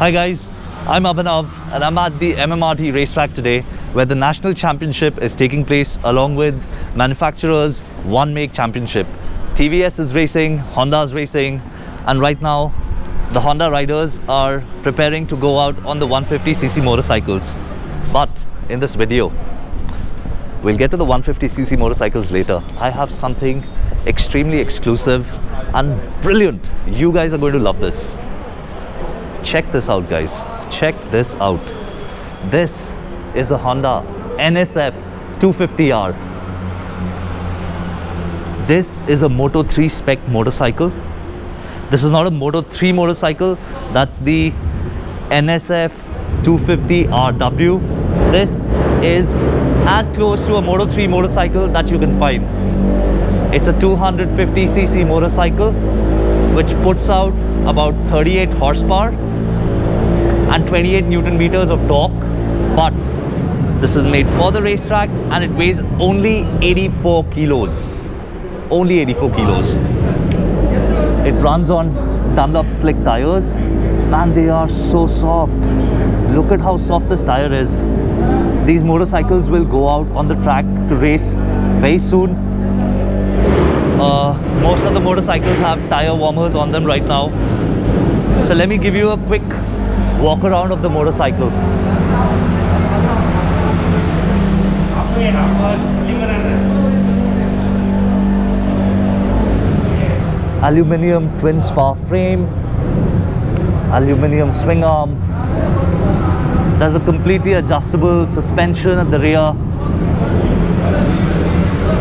Hi guys, I'm Abhinav and I'm at the MMRT racetrack today where the national championship is taking place along with manufacturers one make championship. TVS is racing, Honda is racing, and right now the Honda riders are preparing to go out on the 150cc motorcycles. But in this video, we'll get to the 150cc motorcycles later. I have something extremely exclusive and brilliant. You guys are going to love this. Check this out, guys. Check this out. This is the Honda NSF 250R. This is a Moto 3 spec motorcycle. This is not a Moto 3 motorcycle. That's the NSF 250RW. This is as close to a Moto 3 motorcycle that you can find. It's a 250cc motorcycle which puts out about 38 horsepower and 28 Newton meters of torque, but this is made for the racetrack and it weighs only 84 kilos. Only 84 kilos. It runs on Dunlop slick tires. Man, they are so soft. Look at how soft this tire is. These motorcycles will go out on the track to race very soon. Most of the motorcycles have tire warmers on them right now. So let me give you a quick walk around of the motorcycle. Aluminium twin spar frame, aluminium swing arm. There's a completely adjustable suspension at the rear.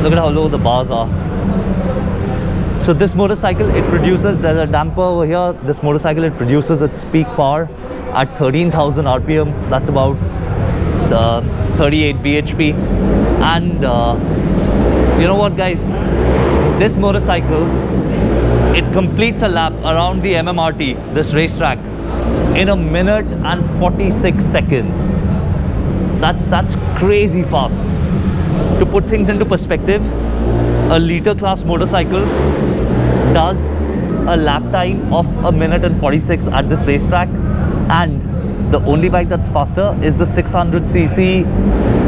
Look at how low the bars are. So this motorcycle, it produces, there's a damper over here. This motorcycle, it produces its peak power at 13,000 RPM. That's about 38 bhp. And you know what, guys? This motorcycle, it completes a lap around the MMRT, this racetrack, in 1 minute and 46 seconds. That's crazy fast. To put things into perspective, a liter class motorcycle does a lap time of 1 minute and 46 at this racetrack, and the only bike that's faster is the 600cc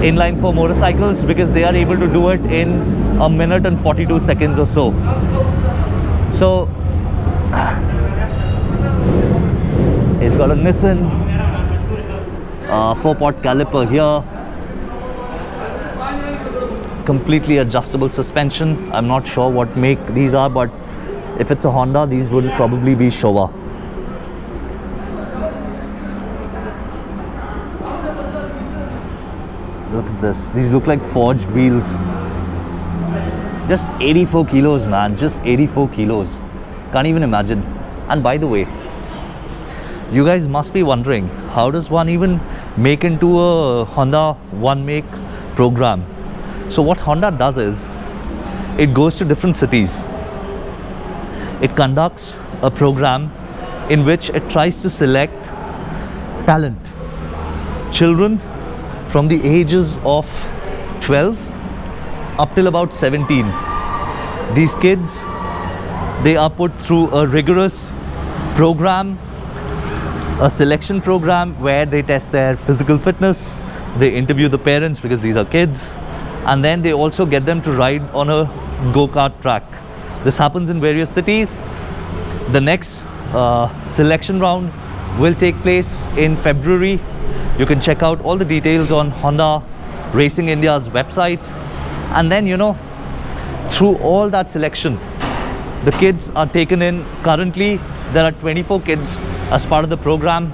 inline 4 motorcycles, because they are able to do it in 1 minute and 42 seconds or so. So it's got a Nissan 4-pot caliper here, completely adjustable suspension. I'm not sure what make these are, but if it's a Honda, these will probably be Showa. Look at this. These look like forged wheels. Just 84 kilos, man. Just 84 kilos. Can't even imagine. And by the way, you guys must be wondering, how does one even make into a Honda one make program? So what Honda does is, it goes to different cities. It conducts a program in which it tries to select talent. Children from the ages of 12 up till about 17. These kids, they are put through a rigorous program, a selection program where they test their physical fitness, they interview the parents because these are kids, and then they also get them to ride on a go-kart track. This happens in various cities. The next selection round will take place in February. You can check out all the details on Honda Racing India's website. And then, you know, through all that selection, the kids are taken in. Currently, there are 24 kids as part of the program.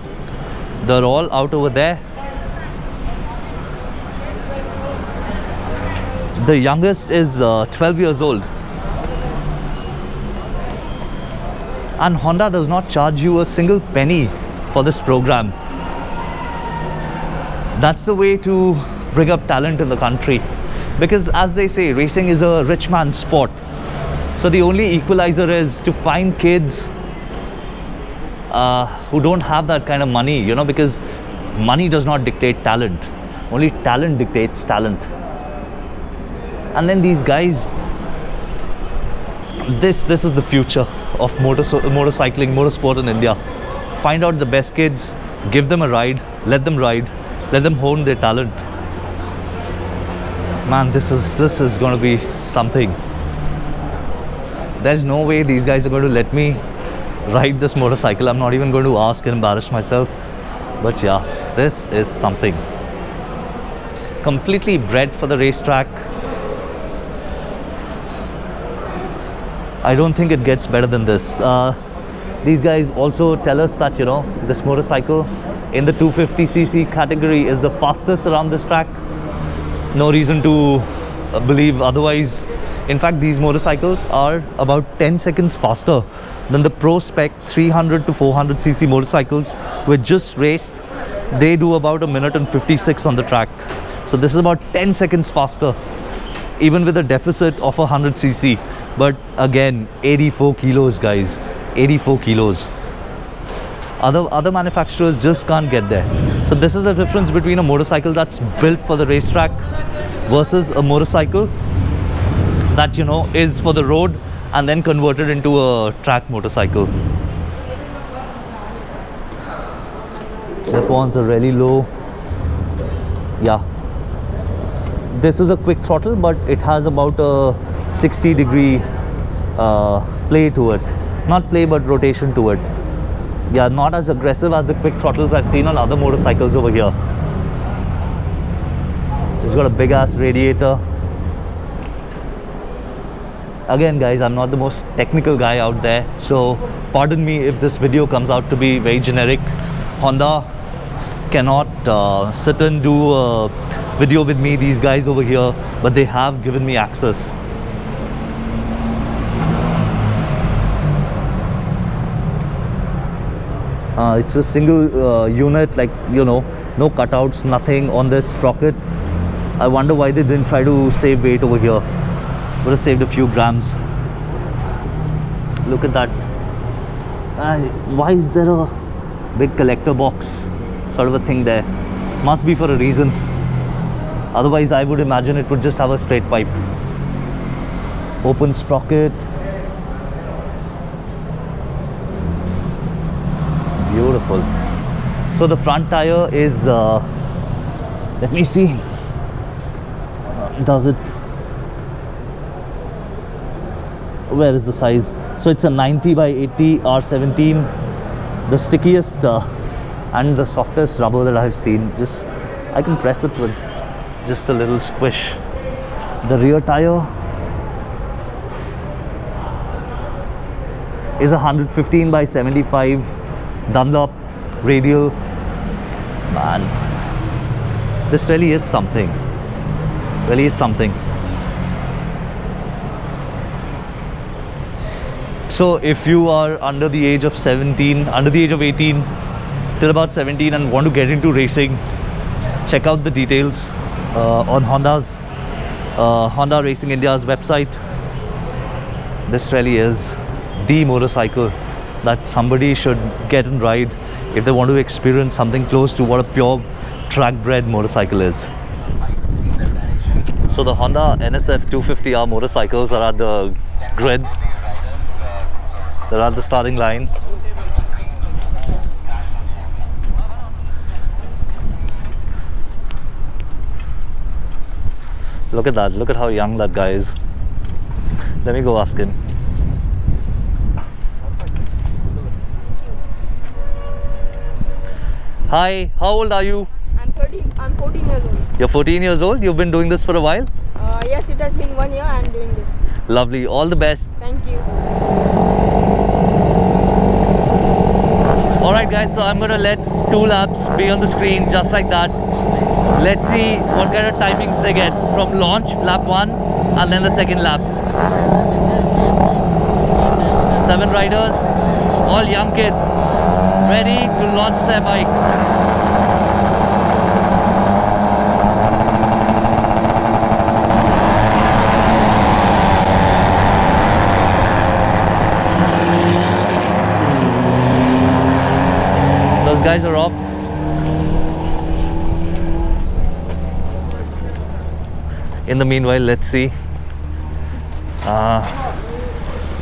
They're all out over there. The youngest is 12 years old. And Honda does not charge you a single penny for this program. That's the way to bring up talent in the country. Because as they say, racing is a rich man's sport. So the only equalizer is to find kids who don't have that kind of money, you know, because money does not dictate talent. Only talent dictates talent. And then these guys, this is the future of motorcycling, motorsport in India. find out the best kids, give them a ride, let them hone their talent. Man, this is going to be something. There's no way these guys are going to let me ride this motorcycle. I'm not even going to ask and embarrass myself. But yeah, this is something. Completely bred for the racetrack. I don't think it gets better than this. These guys also tell us that, you know, this motorcycle in the 250cc category is the fastest around this track. No reason to believe otherwise. In fact, these motorcycles are about 10 seconds faster than the Pro Spec 300 to 400cc motorcycles which just raced. They do about 1 minute and 56 on the track. So this is about 10 seconds faster, even with a deficit of 100cc. But again, 84 kilos, guys. 84 kilos. Other manufacturers just can't get there. So this is the difference between a motorcycle that's built for the racetrack versus a motorcycle that, you know, is for the road and then converted into a track motorcycle. The pawns are really low. Yeah. This is a quick throttle, but it has about a 60-degree play to it. Not play, but rotation to it. Yeah, not as aggressive as the quick throttles I've seen on other motorcycles over here. It's got a big ass radiator. Again, guys, I'm not the most technical guy out there, so pardon me if this video comes out to be very generic. Honda cannot sit and do a video with me, these guys over here, but they have given me access. It's a single unit, like, you know, no cutouts, nothing on this sprocket. I wonder why they didn't try to save weight over here. Would have saved a few grams. Look at that. Why is there a big collector box sort of a thing there? Must be for a reason. Otherwise, I would imagine it would just have a straight pipe. Open sprocket. Beautiful. So the front tire is, let me see, does it, where is the size? So it's a 90 by 80 R17, the stickiest and the softest rubber that I've seen. Just, I can press it with just a little squish. The rear tire is a 115 by 75 Dunlop radial. Man, this really is something. Really is something. So if you are under the age of 17, under the age of 18 till about 17 and want to get into racing, check out the details on Honda Racing India's website. This really is the motorcycle that somebody should get and ride if they want to experience something close to what a pure track-bred motorcycle is. So the Honda NSF 250R motorcycles are at the grid. They're at the starting line. Look at that. Look at how young that guy is. Let me go ask him. Hi, how old are you? I'm 13. I'm 14 years old. You're 14 years old? You've been doing this for a while? Yes, it has been 1 year I'm doing this. Lovely. All the best. Thank you. Alright guys, so I'm going to let 2 laps be on the screen just like that. Let's see what kind of timings they get from launch, lap 1 and then the second lap. 7 riders, all young kids, ready to launch their bikes. Those guys are off. In the meanwhile, let's see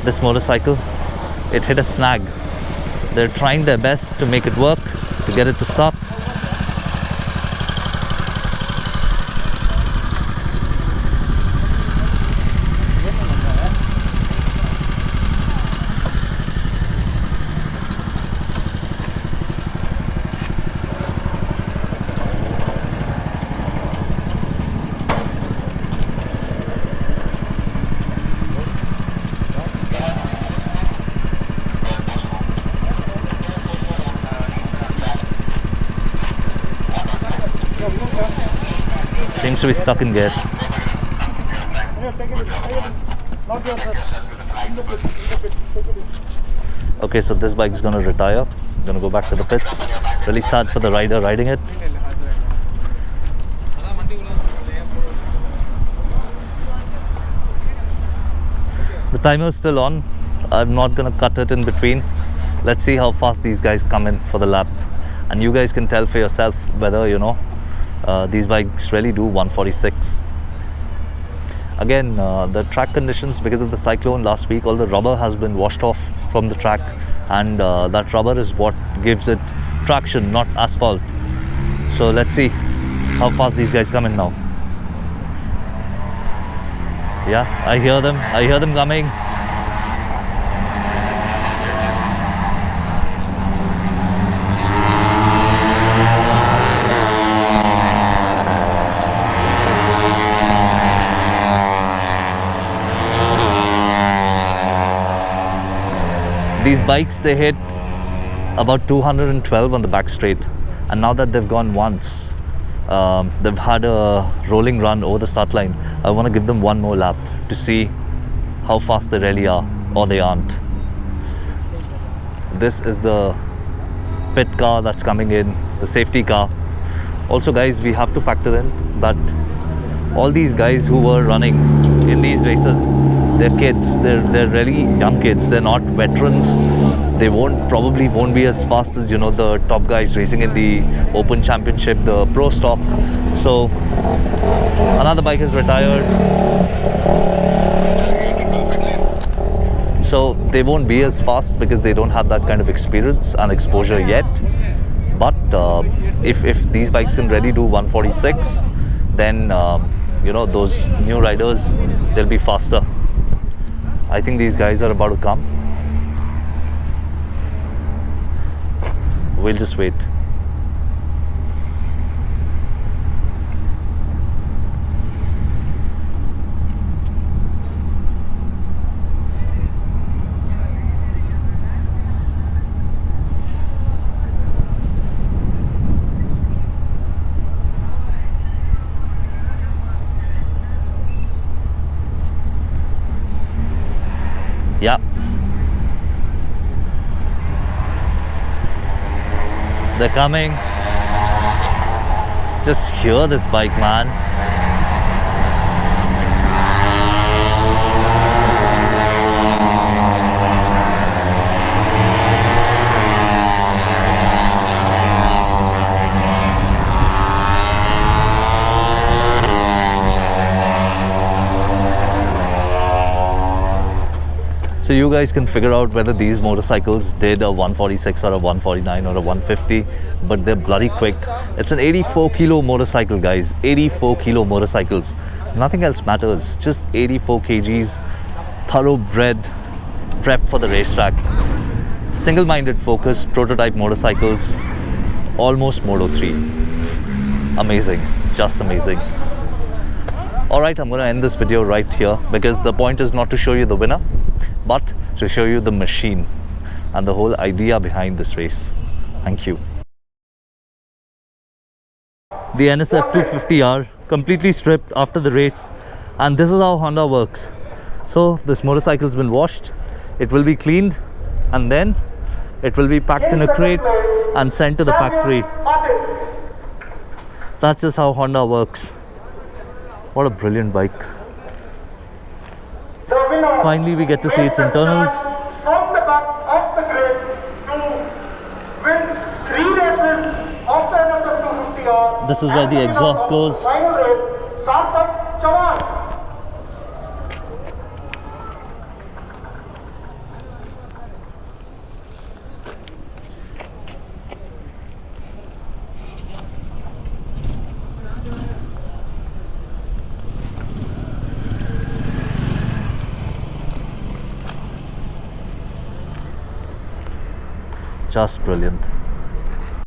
this motorcycle. It hit a snag. They're trying their best to make it work, to get it to start. Seems to be stuck in gear. Okay, so this bike is going to retire. Going to go back to the pits. Really sad for the rider riding it. The timer is still on. I'm not going to cut it in between. Let's see how fast these guys come in for the lap. And you guys can tell for yourself whether, you know, these bikes really do 146. Again, the track conditions, because of the cyclone last week, all the rubber has been washed off from the track, and that rubber is what gives it traction, not asphalt. So let's see how fast these guys come in now. Yeah, I hear them coming. These bikes, they hit about 212 on the back straight, and now that they've gone once, they've had a rolling run over the start line. I want to give them one more lap to see how fast they really are, or they aren't. This is the pit car that's coming in, the safety car. Also guys, we have to factor in that all these guys who were running in these races, they're kids, they're really young kids, they're not veterans. They probably won't be as fast as, you know, the top guys racing in the Open Championship, the Pro Stock. So another bike is retired, so they won't be as fast because they don't have that kind of experience and exposure yet. But if these bikes can really do 146, then you know, those new riders, they'll be faster. I think these guys are about to come. We'll just wait. Yeah. They're coming. Just hear this bike, man. So you guys can figure out whether these motorcycles did a 146 or a 149 or a 150, but they're bloody quick. It's an 84 kilo motorcycle, guys. 84 kilo motorcycles. Nothing else matters. Just 84 kgs, thoroughbred, prepped for the racetrack. Single-minded focus, prototype motorcycles, almost Moto 3. Amazing, just amazing. Alright, I'm going to end this video right here because the point is not to show you the winner, but to show you the machine and the whole idea behind this race. Thank you. The NSF 250R completely stripped after the race, and this is how Honda works. So this motorcycle's been washed, it will be cleaned, and then it will be packed in a crate and sent to the factory. That's just how Honda works. What a brilliant bike. Finally we get to see its internals. From the back of the grid to win 3 races of the NSF 250R. This is where the exhaust goes. Final race, Sarthak Chavan. Just brilliant.